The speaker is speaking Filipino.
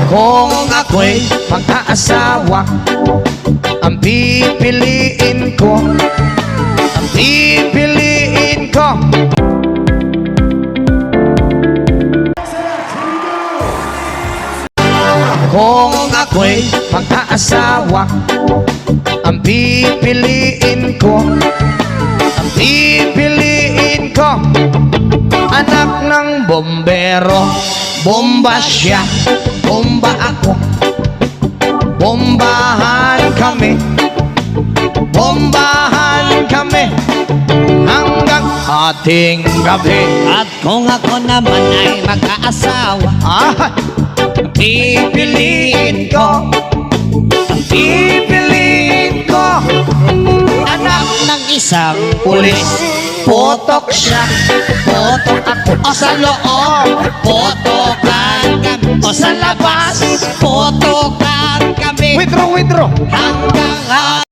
Kung ako'y mag-aasawa, ang pipiliin ko, ang pipiliin ko. Kung ako'y mag-aasawa, ang pipiliin ko, ang pipiliin ko. Anak ng bombero, bomba siya, bomba ako. Bombahan kami, bombahan kami hanggang ating gabi. At kung ako naman ay mag-aasawa, Pipiliin ko, pipiliin ko. anak ng isang Pulis, potok siya, potok ako. O sa loob, potokan kami. O sa labas, potokan kami. withdraw. Hanggang